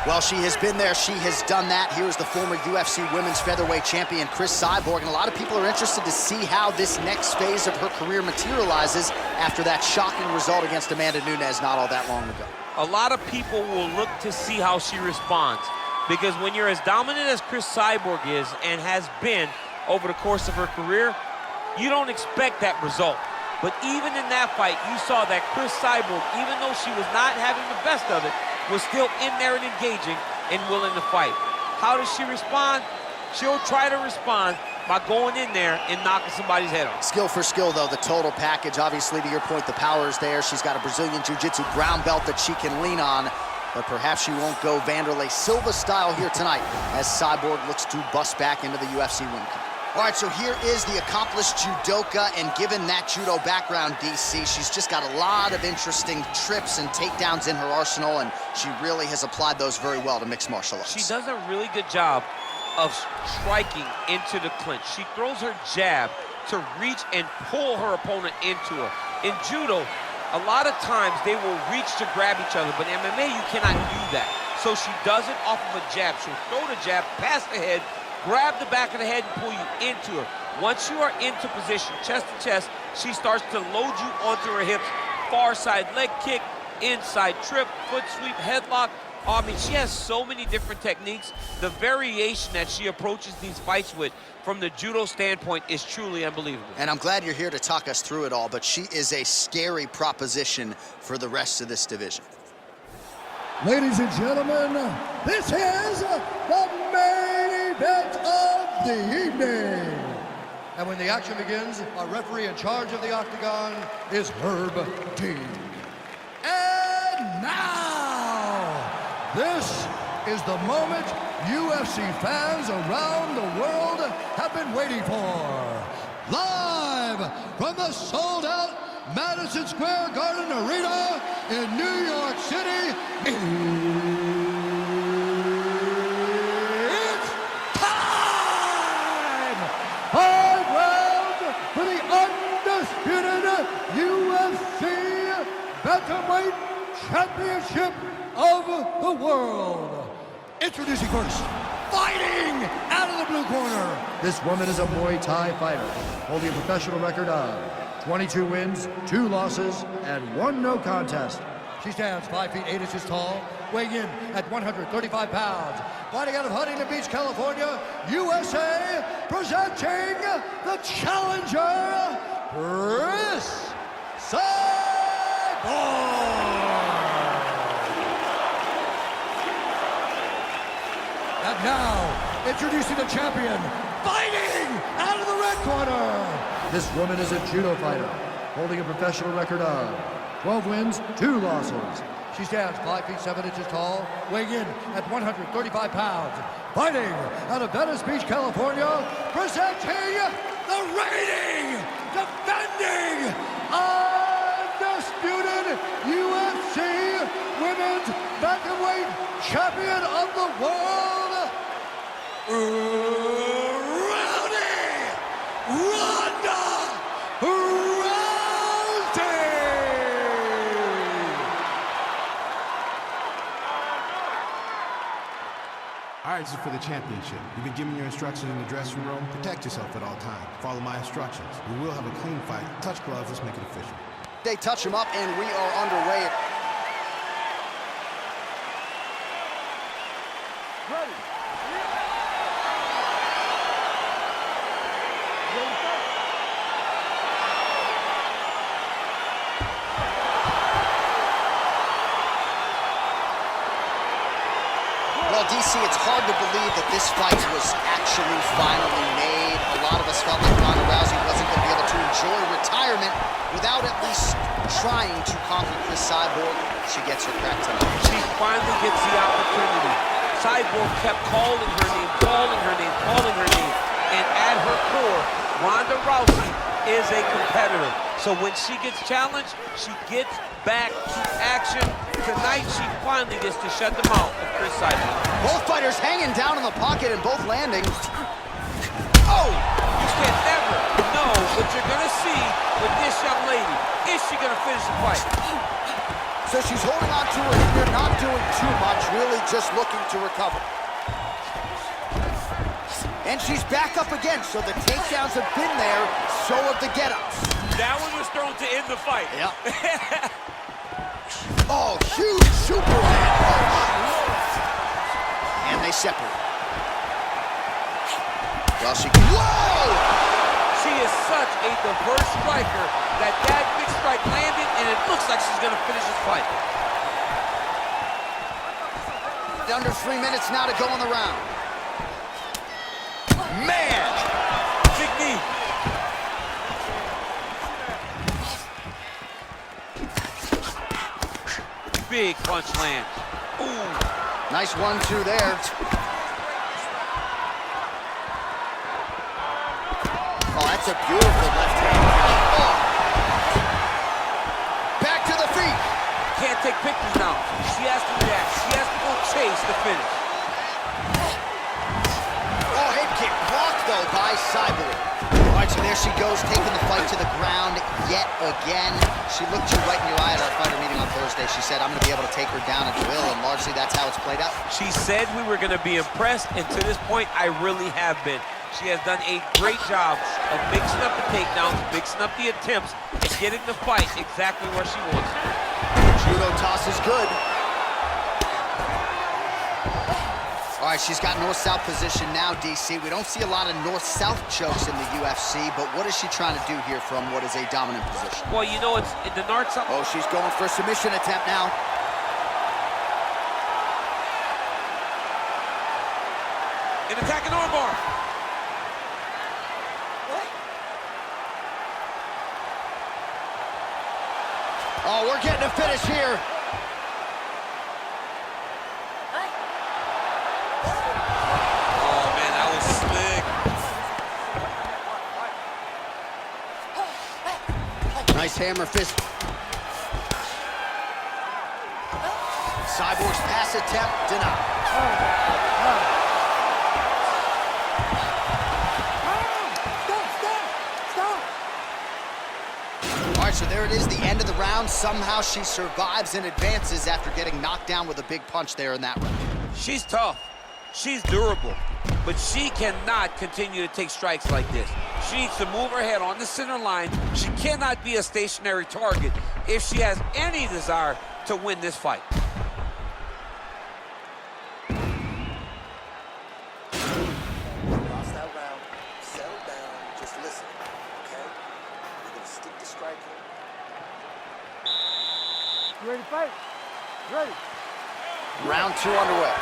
Well, she has been there, she has done that. Here's the former UFC Women's Featherweight Champion, Cris Cyborg, and a lot of people are interested to see how this next phase of her career materializes after that shocking result against Amanda Nunes not all that long ago. A lot of people will look to see how she responds, because when you're as dominant as Cris Cyborg is and has been over the course of her career, you don't expect that result. But even in that fight, you saw that Cris Cyborg, even though she was not having the best of it, was still in there and engaging and willing to fight. How does she respond? She'll try to respond by going in there and knocking somebody's head off. Skill for skill, though, the total package. Obviously, to your point, the power is there. She's got a Brazilian Jiu-Jitsu brown belt that she can lean on, but perhaps she won't go Vanderlei Silva style here tonight as Cyborg looks to bust back into the UFC win count. All right, so here is the accomplished judoka, and given that judo background, DC, she's just got a lot of interesting trips and takedowns in her arsenal, and she really has applied those very well to mixed martial arts. She does a really good job of striking into the clinch. She throws her jab to reach and pull her opponent into her. In judo, a lot of times they will reach to grab each other, but in MMA, you cannot do that. So she does it off of a jab. She'll throw the jab past the head, grab the back of the head and pull you into her. Once you are into position, chest to chest, she starts to load you onto her hips. Far side leg kick, inside trip, foot sweep, headlock. I mean, she has so many different techniques. The variation that she approaches these fights with from the judo standpoint is truly unbelievable. And I'm glad you're here to talk us through it all, but she is a scary proposition for the rest of this division. Ladies and gentlemen, this is the main event of the evening. And when the action begins, our referee in charge of the octagon is Herb Dean. And now, this is the moment UFC fans around the world have been waiting for. Live from the sold-out Madison Square Garden Arena in New York City, it's time! 5 rounds for the undisputed UFC Bantamweight Championship of the world. Introducing first, fighting out of the blue corner. This woman is a Muay Thai fighter, holding a professional record of 22 wins, 2 losses, and 1 no contest. She stands 5 feet 8 inches tall, weighing in at 135 pounds. Fighting out of Huntington Beach, California, USA, presenting the challenger, Cris Cyborg. And now, introducing the champion, fighting out of the red corner. This woman is a judo fighter, holding a professional record of 12 wins, 2 losses. She stands 5 feet 7 inches tall, weighing in at 135 pounds. Fighting out of Venice Beach, California, presenting the reigning, defending, undisputed UFC Women's Bantamweight Champion of the World, Ronda Rousey! All right, this is for the championship. You've been given your instructions in the dressing room. Protect yourself at all times. Follow my instructions. We will have a clean fight. Touch gloves, let's make it official. They touch him up, and we are underway. Ready. Well, DC, it's hard to believe that this fight was actually finally made. A lot of us felt like Ronda Rousey wasn't going to be able to enjoy retirement without at least trying to conquer Cris Cyborg. She gets her crack tonight. She finally gets the opportunity. Cyborg kept calling her name, calling her name, calling her name. And at her core, Ronda Rousey is a competitor. So when she gets challenged, she gets back to action. Tonight, she finally gets to shut the mouth of Cris Cyborg. Both fighters hanging down in the pocket and both landing. Oh! You can never know what you're gonna see with this young lady. Is she gonna finish the fight? So she's holding on to her here, not doing too much, really just looking to recover. And she's back up again, so the takedowns have been there, so have the get-ups. That one was thrown to end the fight. Yep. Oh, huge Superman punch. And they separate. Well, whoa! She is such a diverse striker that big strike landed, and it looks like she's gonna finish this fight. Under 3 minutes now to go in the round. Man! Big knee. Big punch land. Ooh. Nice 1-2 there. Oh, that's a beautiful left hand. Oh. Back to the feet. Can't take pictures now. She has to react. She has to go chase the finish. Oh, head kick blocked, though, by Cyborg. All right, so there she goes, taking the fight to the ground yet again. She looked you right in your eye at our fighter meeting on Thursday. She said, I'm going to be able to take her down at will, and largely that's how it's played out. She said we were going to be impressed, and to this point, I really have been. She has done a great job of mixing up the takedowns, mixing up the attempts, and getting the fight exactly where she wants it. Judo toss is good. All right, she's got north-south position now, DC. We don't see a lot of north-south chokes in the UFC, but what is she trying to do here from what is a dominant position? Well, you know, it's in the north-south. Oh, she's going for a submission attempt now. An attacking armbar. Oh, we're getting a finish here. Oh, man, that was slick. Nice hammer fist. Cyborg's pass attempt denied. All right, so there it is, the end of the round. Somehow she survives and advances after getting knocked down with a big punch there in that round. She's tough. She's durable. But she cannot continue to take strikes like this. She needs to move her head on the center line. She cannot be a stationary target if she has any desire to win this fight. Lost that round. Settle down. Just listen. Okay? You're gonna stick to striking. You ready to fight? Ready. Round 2 underway.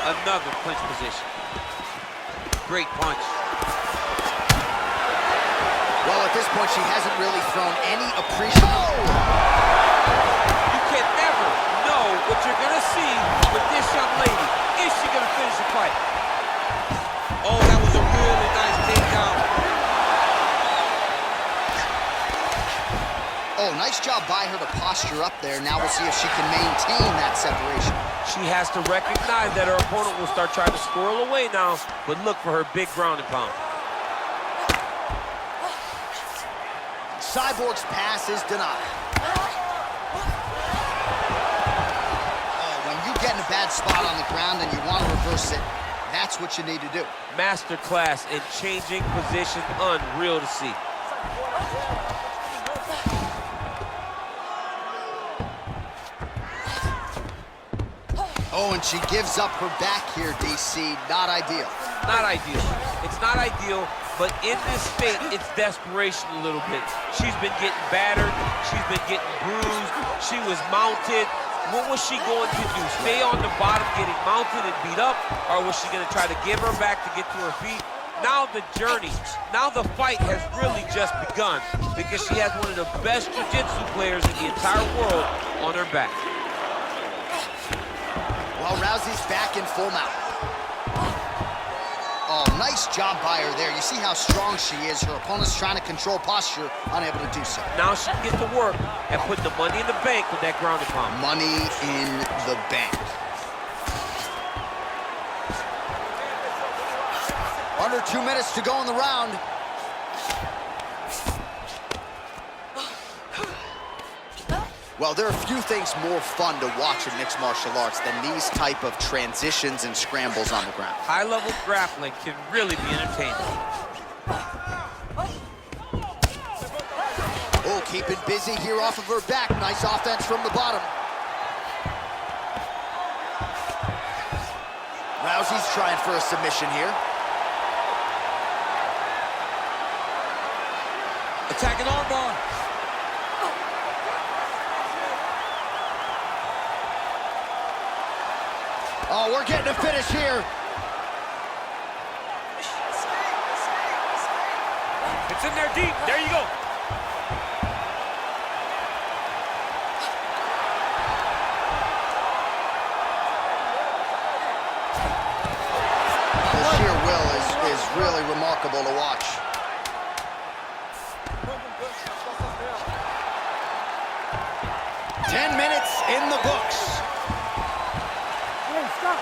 Another clinch position. Great punch. Well, at this point, she hasn't really thrown any appreciable... You can never know what you're going to see with this young lady. Is she going to finish the fight? Oh, that was a really nice takedown. Oh, nice job by her to posture up there. Now we'll see if she can maintain that separation. She has to recognize that her opponent will start trying to squirrel away now, but look for her big ground and pound. Cyborg's pass is denied. Oh, when you get in a bad spot on the ground and you want to reverse it, that's what you need to do. Masterclass in changing position, unreal to see. Oh, and she gives up her back here, DC. Not ideal. Not ideal. It's not ideal, but in this state, it's desperation a little bit. She's been getting battered. She's been getting bruised. She was mounted. What was she going to do? Stay on the bottom, getting mounted and beat up? Or was she going to try to give her back to get to her feet? Now the journey, now the fight has really just begun because she has one of the best jiu-jitsu players in the entire world on her back. Well, Rousey's back in full mount. Oh, nice job by her there. You see how strong she is. Her opponent's trying to control posture, unable to do so. Now she can get to work and put the money in the bank with that ground and pound. Money in the bank. Under 2 minutes to go in the round. Well, there are few things more fun to watch in mixed martial arts than these type of transitions and scrambles on the ground. High-level grappling can really be entertaining. Oh, keeping busy here off of her back. Nice offense from the bottom. Rousey's trying for a submission here. Attacking armbar. Oh, we're getting a finish here. It's in there deep. There you go. The sheer will is really remarkable to watch. Ten minutes in the books. Stop.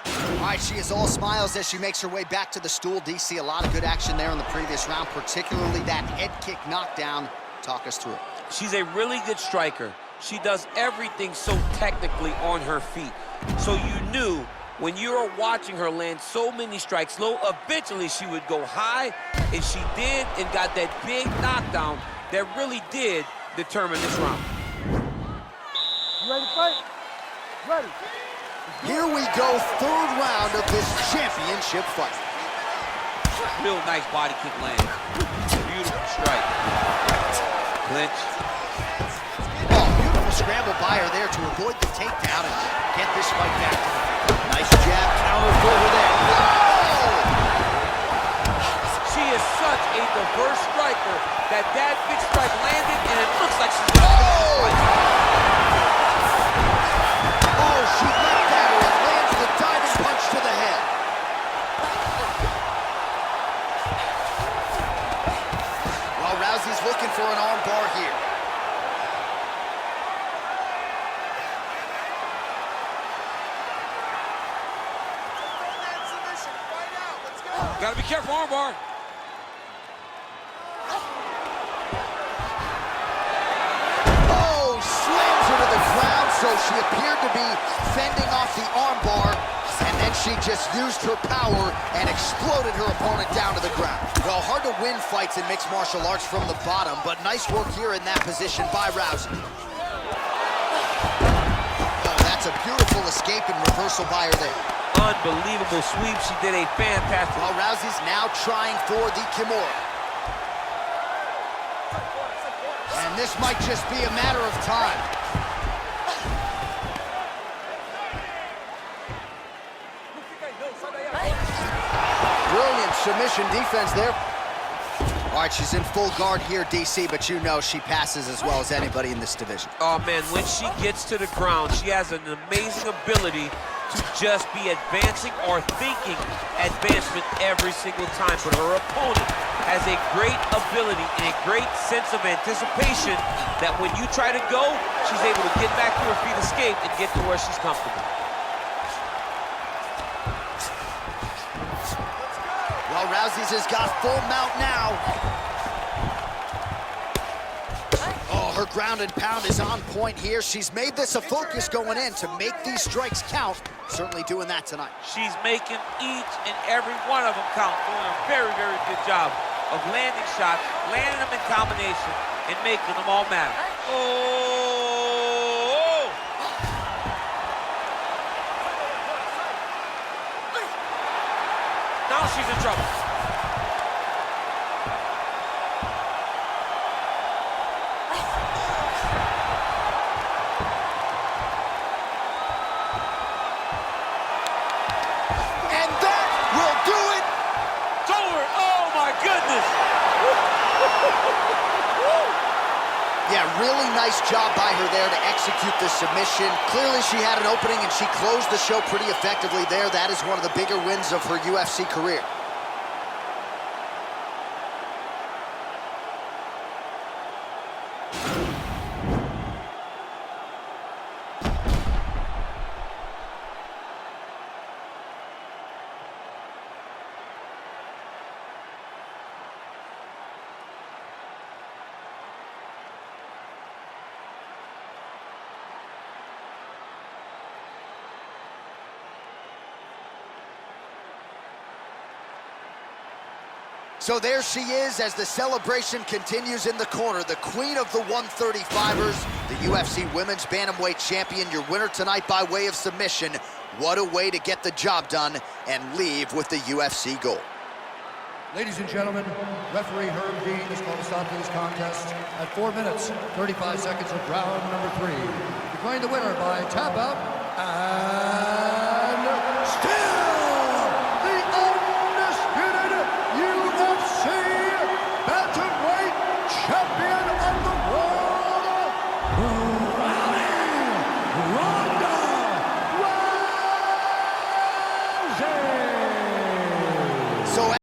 All right, she is all smiles as she makes her way back to the stool. DC, a lot of good action there in the previous round, particularly that head kick knockdown. Talk us through it. She's a really good striker. She does everything so technically on her feet. So you knew when you were watching her land so many strikes low, eventually she would go high, and she did, and got that big knockdown that really did determine this round. You ready to fight? Ready. Here we go, third round of this championship fight. Real nice body kick land. Beautiful strike. Clinch. Oh, beautiful scramble by her there to avoid the takedown and get this fight back. Nice jab counter for her there. Whoa! She is such a diverse striker that big strike landed, and it looks like she's going to finish this fight. Oh, she leapt at her and lands the diving punch to the head. Well, Rousey's looking for an arm bar here. Gotta be careful, armbar. Oh, slams her to the ground, so she appeared to be fending off the armbar, and then she just used her power and exploded her opponent down to the ground. Well, hard to win fights in mixed martial arts from the bottom, but nice work here in that position by Rousey. Oh, that's a beautiful escape and reversal by her there. Unbelievable sweep. She did a fantastic. Well, Rousey's now trying for the Kimura. And this might just be a matter of time. Brilliant submission defense there. All right, she's in full guard here, DC, but you know she passes as well as anybody in this division. Oh, man, when she gets to the ground, she has an amazing ability to just be advancing or thinking advancement every single time. But her opponent has a great ability and a great sense of anticipation that when you try to go, she's able to get back to her feet, escape, and get to where she's comfortable. Well, Rousey's has got full mount now. Oh, her ground and pound is on point here. She's made this a focus going in to make these strikes count. Certainly doing that tonight. She's making each and every one of them count, doing a very, very good job of landing shots, landing them in combination, and making them all matter. Oh! Now she's in trouble. And that will do it. It's over. Oh my goodness. Yeah, really nice job by her there to execute the submission. Clearly she had an opening and she closed the show pretty effectively there. That is one of the bigger wins of her UFC career. So there she is as the celebration continues in the corner. The queen of the 135ers, the UFC Women's Bantamweight Champion, your winner tonight by way of submission. What a way to get the job done and leave with the UFC gold. Ladies and gentlemen, referee Herb Dean has called a stop to this contest at 4 minutes, 35 seconds of round number 3. Declaring the winner by tap out